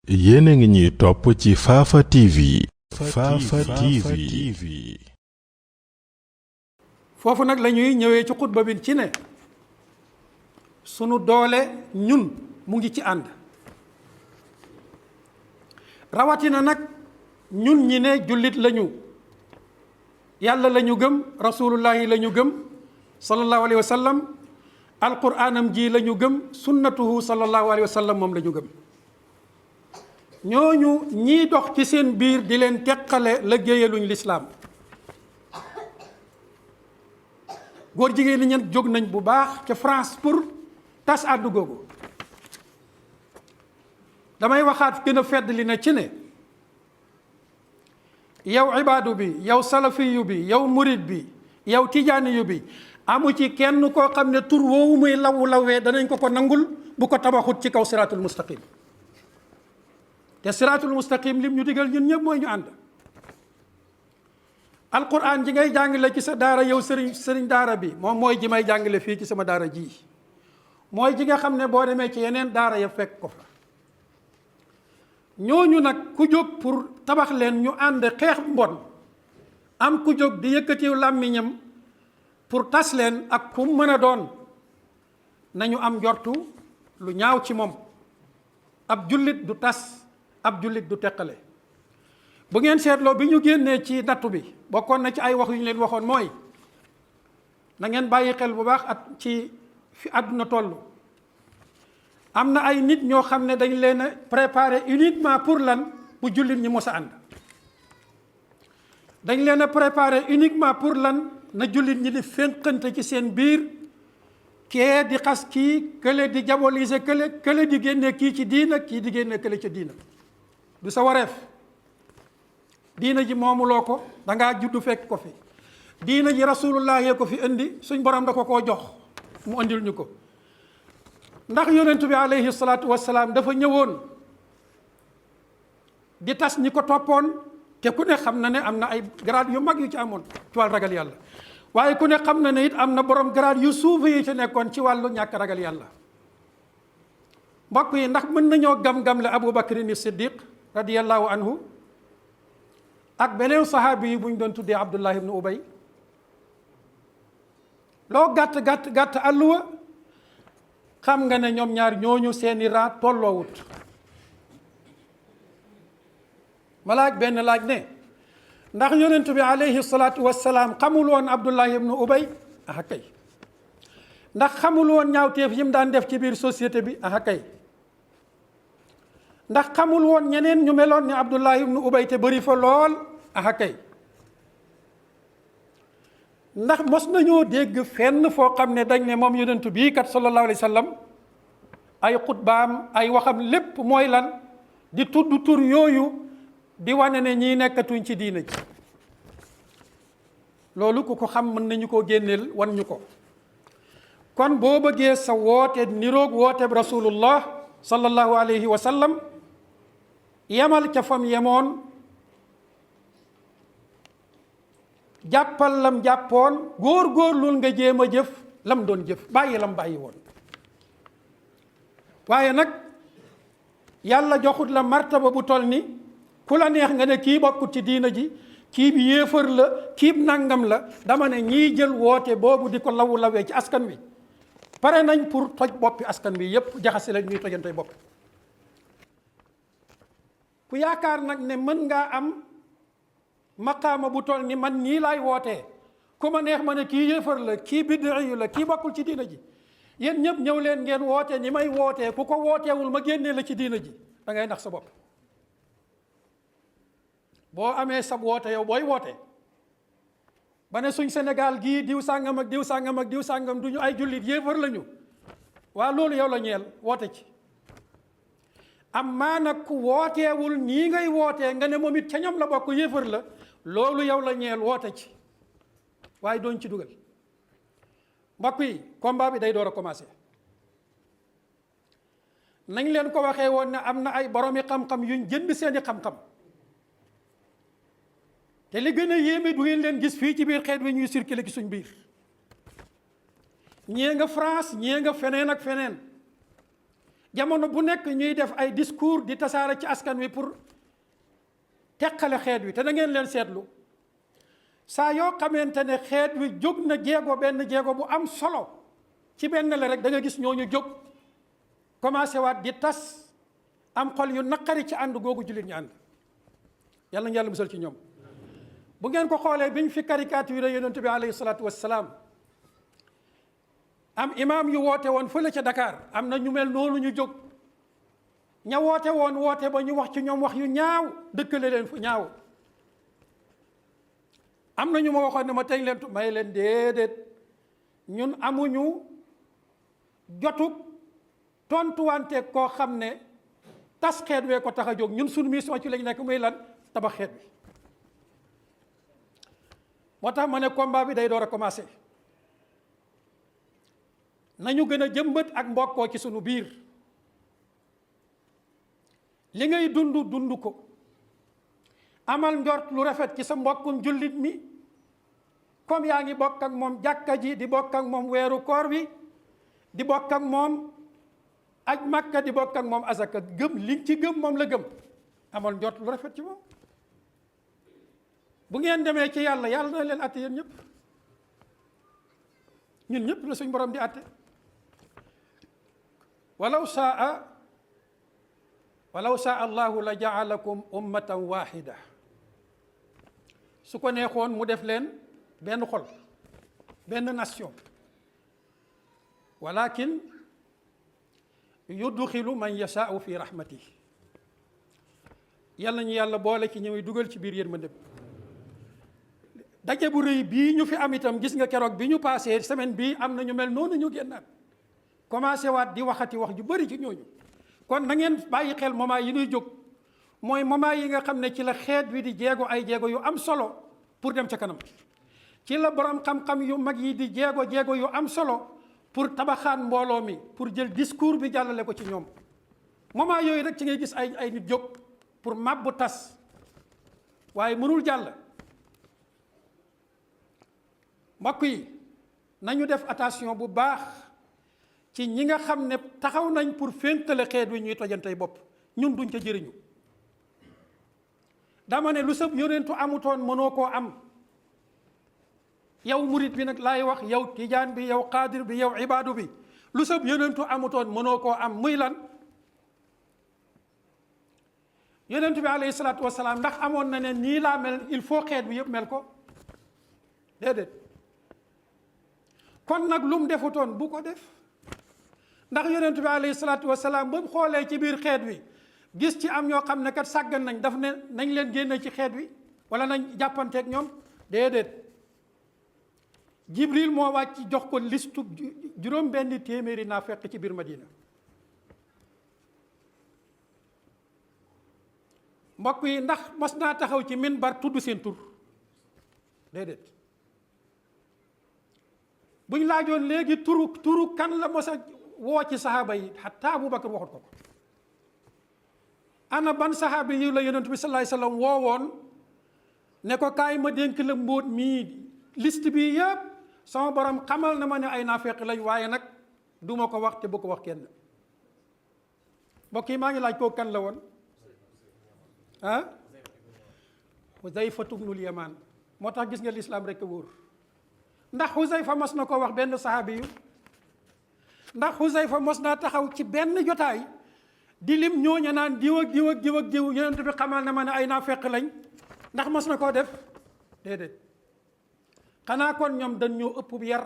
yéen a ngi ñuy topp ci Fafa TV. Fafa TV. foofu nag la ñuy ñëwee ci xutba bi ci ne sunu doole ñun mu ngi ci ànd rawatina nag ñun ñi ne jullit lañu yàlla la ñu gëm rasulullahi la ñu gëm sallallahu alayhi wa sallam alquraanam ji la ñu gëm sunnatuhu sallallahu alayhi wa sallam moom la ñu gëm ñooñu ñii dox ci seen biir di leen teqale liggéeyaluñ lislaam góor jigéen ñi ñen jóg nañ bu baax ca France pour tas àddu googu damay waxaat gën a fedd li na ci ne yow ibaadu bi yow salafiyu bi yow murid bi yow tijaaniyu bi amu ci kenn koo xam ne tur woowu muy lawee danañ ko nangul bu ko tabaxut ci kaw siraatul mustaqim te siraatul mustaqim lim ñu digal ñun ñëpp mooy ñu ànd alquran ji ngay jàngale ci sa daara yow sëriñ daara bi moom mooy ji may jàngale fii ci sama daara ji mooy ji nga xam ne boo demee ci yeneen daara ya fekk ko fa ñooñu nag ku jóg pour tabax leen ñu ànd xeex mbon am ku jóg di yëkkatiw làmmiñam pour tas leen ak ku mën a doon nañu am njortu lu ñaaw ci moom ab jullit du tas ab jullit du teqale bu ngeen seetloo bi ñu génnee ci nattu bi bokkoon na ci ay wax yu ñu leen waxoon mooy na ngeen bàyyi xel bu baax at ci fi àdduna toll am na ay nit ñoo xam ne dañ leen a préparé uniquement pour lan bu jullit ñi mos a ànd dañ leen a préparé uniquement pour lan na jullit ñi di fénqante ci seen biir kee di xas kii kële di diaboliser kële di génne kii ci diina kii di génne kële ci diina du sa wareef diina ji moomuloo ko dangaa juddu fekk ko fi diina ji rasulullah yee ko fi indi suñ borom da ko koo jox mu andil ñu ko ndax yonentu bi alayhi salaatu wassalaam dafa ñëwoon di tas ñi ko toppoon te ku ne xam na ne am na ay grade yu mag yu ci amoon ci wàllu ragal yàlla waaye ku ne xam na ne it am na borom grade yu suufe yi ci nekkoon ci wàllu ñàkk ragal yàlla mbokk yi ndax mën nañoo gam-gam le Abu Bakrin Siddiq radiyallahu anhu ak beneen sahaabi yi bu ñu doon tuddee Abdullah ibn Ubay loo gàtt àlluwa xam nga ne ñoom ñaar ñooñu seeni raa tolloowut ma laaj benn laaj ne ndax yonentu bi alayhi salaatu wassalaam xamul woon Abdullah ibn Ubay aha kay ndax xamul woon ñaawteef yi mu daan def ci biir société bi aha kay ndax xamul woon ñeneen ñu meloon ni Abdullah ibn Ubay te bëri fa lool aha kay ndax mos nañoo dégg fenn foo xam ne dañ ne moom yonentu bii kat sallallahu alayhi wa sallam ay xutbaam ay waxam lépp mooy lan di tudd tur yooyu di wane ne ñii nekkatuñ ci diina ji loolu ku ko xam mën nañu koo génneel wan ñu ko kon boo bëggee sa woote niroog woote rasulullah sallallahu alayhi wa sallam yemal ca fam yemoon jàppal lam jàppoon góor-góorlul nga jéem a jëf lam doon jëf bàyyi lam bàyyi woon waaye nag yàlla joxut la martaba bu toll ni ku la neex nga ne kii bokkut ci diina ji kii bi yéefar la kii bi nangam la dama ne ñii jël woote boobu di ko lawee ci askan wi pare nañ pour toj boppi askan wi yépp jaxase la ñuy tojantey bopp ku yaakaar nag ne mën ngaa am maqaama bu toll ni man nii laay wootee ku ma neex ma ne kii yéefar la kii bid'i la kii bokkul ci diina ji yéen ñëpp ñëw leen ngeen woote ni may wootee ku ko wooteewul ma génnee la ci diina ji da ngay nax sa bopp boo amee sab woote yow booy woote ba ne suñ Sénégal gii diw sàngam ak diw sàngam ak diw sàngam du ñu ay jullit yéefar lañu waa loolu yow la ñeel woote ci am maa nag ku wooteewul nii ngay wootee nga ne moom it ca ñoom la bokk yéefar la loolu yow la ñeel woote ci waaye doon ci dugal mbokk yi combat bi day door a commencé nañ leen ko waxee woon ne am na ay boromi xam-xam yuñ jënd seeni xam-xam te li gën a yéeme du ngeen leen gis fii ci biir xeet wi ñuy circuler ci suñ biir ñee nga France ñee nga feneen ak feneen jamono bu nekk ñuy def ay discours di tasaare ci askan wi pour teqale xeet wi te da ngeen leen seetlu saa yoo xamante ne xeet wi jóg na benn jéego bu am solo ci benn la rek da nga gis ñooñu jóg commencé waat di tas am xol yu naqari ci ànd googu jullit ñu ànd yàlla na yàlla musal ci ñoom. bu ngeen ko xoolee biñ fi caricature yonent bi alayhi salaatu wassalaam am imaam yu woote woon fële ca Dakar am na ñu mel noonu ñu jóg ña woote woon woote ba ñu wax ci ñoom wax yu ñaaw dëkkale leen fu ñaaw. am na ñu ma waxoon ne ma tey leen may leen déedéet ñun amuñu jotug tontuwante koo xam ne tas xeet wee ko tax a jóg ñun suñu mission ci lañ nekk muy lan tabax xeet bi. moo tax ma ne combat bi day door a commencé nañu gën a jëmbat ak mbokkoo ci sunu biir li ngay dund ko amal njort lu rafet ci sa mbokkum jullit mi comme yaa ngi bokk ak moom jàkka ji di bokk ak moom weeru koor wi di bokk ak moom aj makka di bokk ak moom asaka gëm li ci gëm moom la gëm amal njort lu rafet ci moom. bu ngeen demee ci yàlla yàlla na leen atte yéen ñëpp ñun ñëpp la suñ borom di atte walaw saa allahu la jaalakum ummatan wahida su ko neexoon mu def leen benn xol benn nation walakin yudxilu man yashaau fi rahmatihi yàlla ñu yàlla boole ci ñëwee dugal ci biir yërmandem. daje bu rëy bii ñu fi am itam gis nga keroog bi ñu passé semaine bii am na ñu mel noonu ñu génnaat commencé waat di waxati wax ju bëri ci ñooñu. kon na ngeen bàyyi xel moment yi ñuy jóg mooy moment yi nga xam ne ci la xeet wi di jéego ay jéego yu am solo pour dem ca kanam ci la borom xam-xam yu mag yi di jéego yu am solo pour tabaxaan mbooloo mi pour jël discours bi jàllale ko ci ñoom. moment yooyu rek ci ngay gis ay nit jóg pour màbbu tas waaye mënul jàll. mbokk yi nañu def attention bu baax ci ñi nga xam ne taxaw nañ pour féntale xeet wi ñuy tojantey bopp ñun duñ ca jëriñu. dama ne lu sëb yonentu amutoon mënoo koo am yow murit bi nag laay wax yow tijaan bi yow qaadir bi yow ibaadu bi lu sëb yonentu amutoon mënoo koo am muy lan. yonentu bi alayhi salaatu wasalaam ndax amoon na ne nii laa mel il faut xeet bi yëpp mel ko déedéet. kon nag lu mu defutoon bu ko def ndax yonent bi alayhi salaatu wasalaam ba mu xoolee ci biir xeet wi gis ci am ñoo xam ne kat sàggan nañ daf ne nañ leen génne ci xeet wi wala nañ jàppanteeg ñoom déedéet. Jibril moo wàcc jox ko listu juróom benn téeméeri naa fekk ci biir Madina. mbokk yi ndax mas naa taxaw ci minbar tudd seen tur déedéet. buñ laajoon léegi turu kan la mos a woo ci saxaaba yi xataa Abubakar waxut ko ko. ana ban saxaaba yi la yonent bi sallallahu alayhi wasallam woowoon ne ko kaay ma dénk la mbóot mii liste bi yëpp sama borom xamal na ma ne ay naafeq lañ waaye nag du ma ko wax te bu ko wax kenn. mbokk yi maa ngi laaj kooku kan la woon ah. Huzayfatu bnul Yamaan moo tax gis nga lislaam rek a wóor. ndax Huzayfa mos na ko wax benn saxaabi yu ndax Huzayfa mos naa taxaw ci benn jotaay di lim ñooña naan diw ak diw ak diw ak diw yonent bi xamal na ma ne ay naafeq lañ ndax mos na koo def déedéet. xanaa kon ñoom dañ ñoo ëpp yar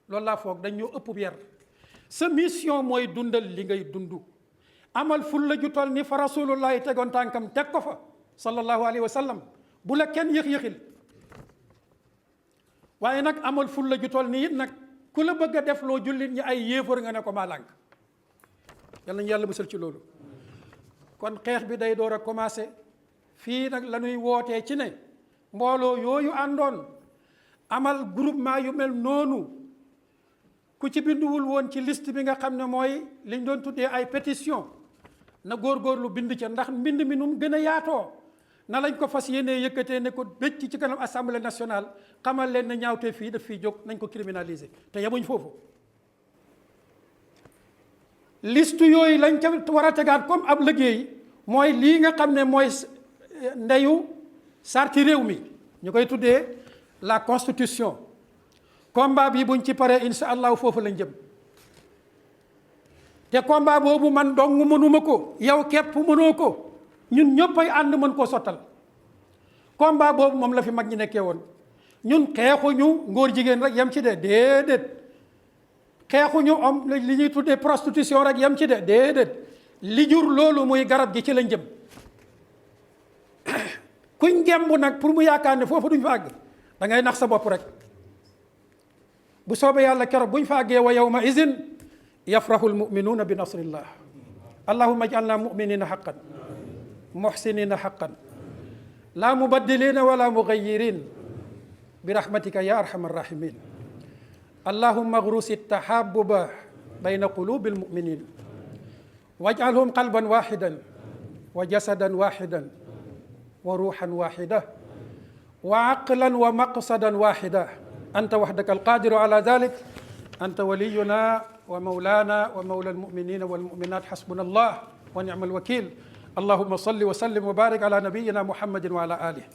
loolu laa foog dañ ñoo ëpp yar. sa mission mooy dundal li ngay dund amal ful la ju toll ni fa rasulullahi tegoon tànkam teg ko fa sallallahu alayhi wa sallam bu la kenn yëx-yëxil. waaye nag amal ful la ju toll nii it nag ku la bëgg a def loo jullit ñi ay yéefar nga ne ko maa lànk. yal nañu yàlla musal ci loolu. kon xeex bi day door a commencé fii nag la ñuy wootee ci ne mbooloo yooyu àndoon amal groupement yu mel noonu ku ci binduwul woon ci liste bi nga xam ne mooy liñ doon tuddee ay pétition na góorgóorlu bind ca ndax mbind mi nu mu gën a yaatoo na lañ ko fas yéenee yëkkatee ne ko bëcc ci kanam assemblée nationale xamal leen ne ñaawtee fii daf fii jóg nañ ko criminaliser te yemuñ foofu liste yooyu lañ ca war a tegaat comme ab liggéey mooy lii nga xam ne mooy ndeyu sarti réew mi ñu koy tuddee la constitution. combat bi buñ ci paree insha allahu foofu lañ jëm te combat boobu man dong mënuma ko yow képp mënoo ko ñun ñëpp ay ànd mën koo sottal. combat boobu moom la fi mag ñi nekkee woon ñun xeexuñu ngóor jigéen rek yem ci de déedéet xeexuñu am li ñuy tuddee prostitution rek yem ci de déedéet li jur loolu muy garab gi ci lañ jëm. kuñ gemb nag pour mu yaakaar ne foofu duñ fa àgg da ngay nax sa bopp rek. bu soobee yàlla keroog buñ fa àggee wa yawma izin yafrahu almuminuuna bi nasrillah. allahumma ij'alna muminina haqqan muhsinina haqqan la mubaddilina wala mughayirin bi rahmatika ya arhamar rahimin. allahumma aghrus at-tahabbuba bayna qulubi almuminin waj'alhum qalban wahidan wa jasadan wahidan wa ruhan wahida wa aqlan wa maqsadan wahida. anta wahdaka alqadiru ala dhalik anta waliyuna wa mawlana wa mawla almuminina walmuminat hasbuna allah wa ni'mal wakil. allahumma salli wa sallim wa barik ala nabiyyina muhammadin wa ala alihi